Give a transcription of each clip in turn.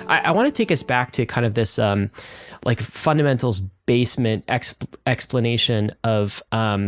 I want to take us back to kind of this like fundamentals basement explanation of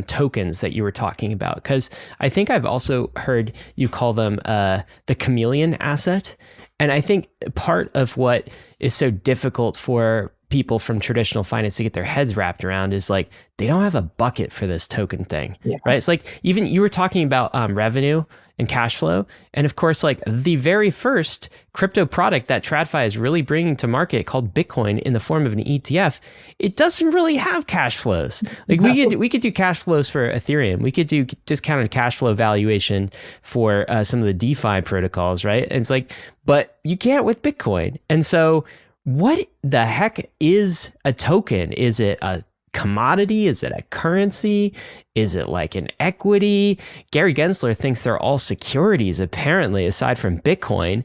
tokens that you were talking about, because I think I've also heard you call them the chameleon asset. And I think part of what is so difficult for people from traditional finance to get their heads wrapped around is like, they don't have a bucket for this token thing, right? It's like, even you were talking about revenue and cash flow. And of course, like the very first crypto product that TradFi is really bringing to market, called Bitcoin in the form of an ETF, it doesn't really have cash flows. Like we could do cash flows for Ethereum. We could do discounted cash flow valuation for some of the DeFi protocols, right? And it's like, but you can't with Bitcoin. And so what the heck is a token? Is it a commodity? Is it a currency? Is it like an equity? Gary Gensler thinks they're all securities, apparently, aside from Bitcoin.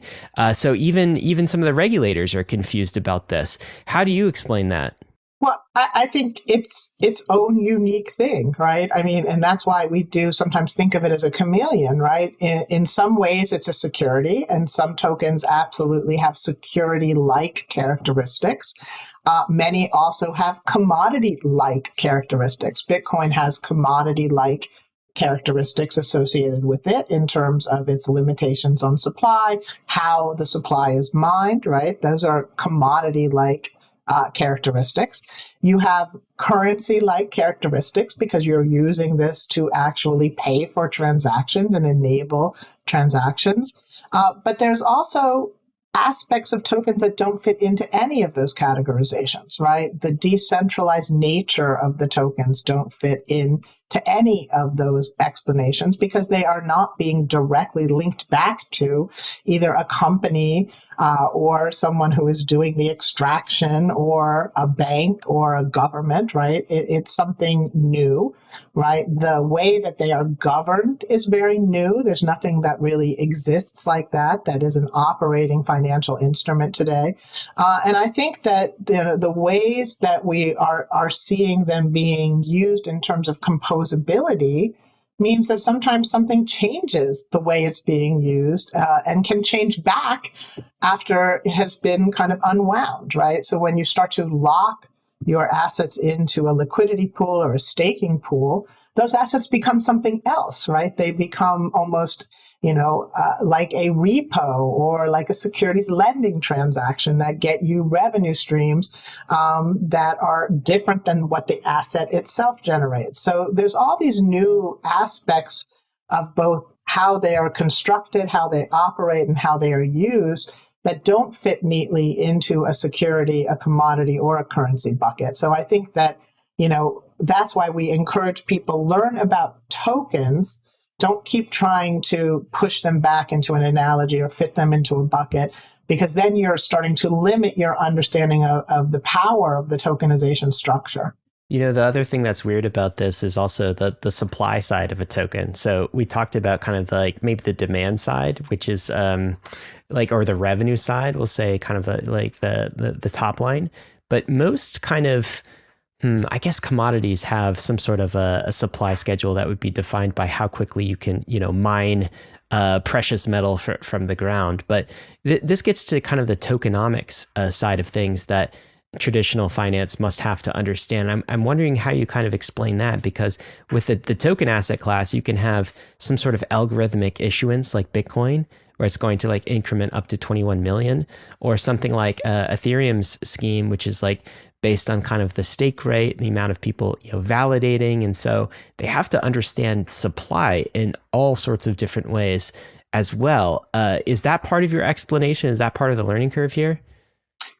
So even some of the regulators are confused about this. How do you explain that? Well, I think it's its own unique thing, right? I mean, and that's why we do sometimes think of it as a chameleon, right? In some ways, it's a security, and some tokens absolutely have security-like characteristics. Many also have commodity-like characteristics. Bitcoin has commodity-like characteristics associated with it in terms of its limitations on supply, how the supply is mined, right? Those are commodity-like characteristics. You have currency-like characteristics because you're using this to actually pay for transactions and enable transactions. But there's also aspects of tokens that don't fit into any of those categorizations, right? The decentralized nature of the tokens don't fit into any of those explanations because they are not being directly linked back to either a company or someone who is doing the extraction, or a bank or a government, right? It's something new, right? The way that they are governed is very new. There's nothing that really exists like that is an operating financial instrument today. And I think that the ways that we are seeing them being used in terms of composability means that sometimes something changes the way it's being used and can change back after it has been kind of unwound, right? So when you start to lock your assets into a liquidity pool or a staking pool, those assets become something else, right? They become almost, like a repo or like a securities lending transaction that get you revenue streams that are different than what the asset itself generates. So there's all these new aspects of both how they are constructed, how they operate, and how they are used that don't fit neatly into a security, a commodity, or a currency bucket. So I think that, that's why we encourage people learn about tokens. Don't keep trying to push them back into an analogy or fit them into a bucket, because then you're starting to limit your understanding of the power of the tokenization structure. The other thing that's weird about this is also the supply side of a token. So we talked about kind of like maybe the demand side, which is or the revenue side, we'll say kind of the top line. But most kind of I guess commodities have some sort of a supply schedule that would be defined by how quickly you can, mine precious metal from the ground. But this gets to kind of the tokenomics side of things that traditional finance must have to understand. I'm wondering how you kind of explain that, because with the token asset class, you can have some sort of algorithmic issuance like Bitcoin, where it's going to like increment up to 21 million, or something like Ethereum's scheme, which is like based on kind of the stake rate, the amount of people validating. And so they have to understand supply in all sorts of different ways as well. Is that part of your explanation? Is that part of the learning curve here?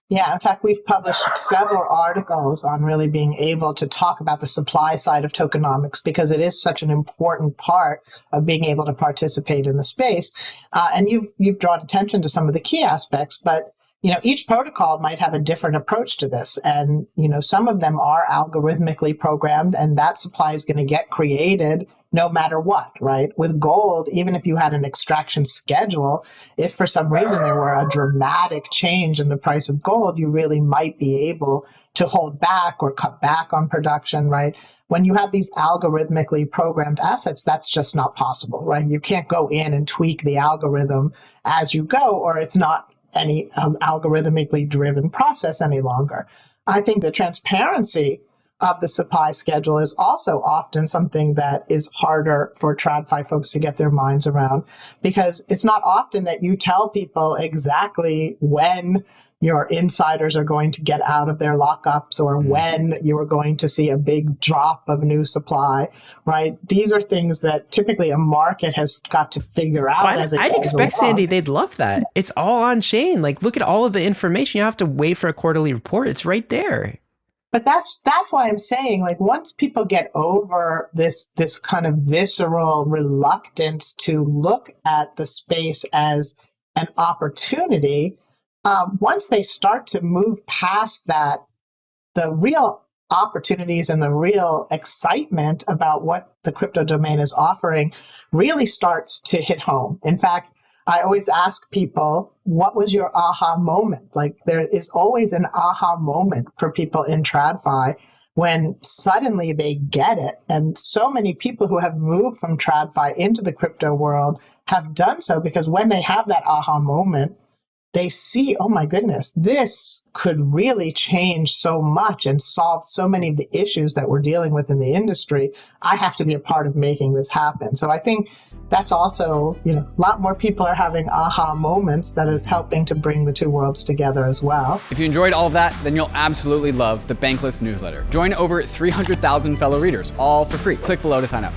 Yeah, in fact, we've published several articles on really being able to talk about the supply side of tokenomics, because it is such an important part of being able to participate in the space. And you've drawn attention to some of the key aspects, but each protocol might have a different approach to this. And, some of them are algorithmically programmed, and that supply is going to get created no matter what, right? With gold, even if you had an extraction schedule, if for some reason there were a dramatic change in the price of gold, you really might be able to hold back or cut back on production, right? When you have these algorithmically programmed assets, that's just not possible, right? You can't go in and tweak the algorithm as you go, or it's not any algorithmically driven process any longer. I think the transparency of the supply schedule is also often something that is harder for TradFi folks to get their minds around, because it's not often that you tell people exactly when your insiders are going to get out of their lockups or when you are going to see a big drop of new supply, right? These are things that typically a market has got to figure out as it goes I'd expect, along. Sandy, they'd love that. It's all on chain. Like, look at all of the information. You don't have to wait for a quarterly report. It's right there. But that's why I'm saying, like, once people get over this kind of visceral reluctance to look at the space as an opportunity, once they start to move past that, the real opportunities and the real excitement about what the crypto domain is offering really starts to hit home. In fact, I always ask people, what was your aha moment? Like, there is always an aha moment for people in TradFi when suddenly they get it. And so many people who have moved from TradFi into the crypto world have done so because when they have that aha moment, they see, oh my goodness, this could really change so much and solve so many of the issues that we're dealing with in the industry. I have to be a part of making this happen. So I think that's also, a lot more people are having aha moments that is helping to bring the two worlds together as well. If you enjoyed all of that, then you'll absolutely love the Bankless newsletter. Join over 300,000 fellow readers, all for free. Click below to sign up.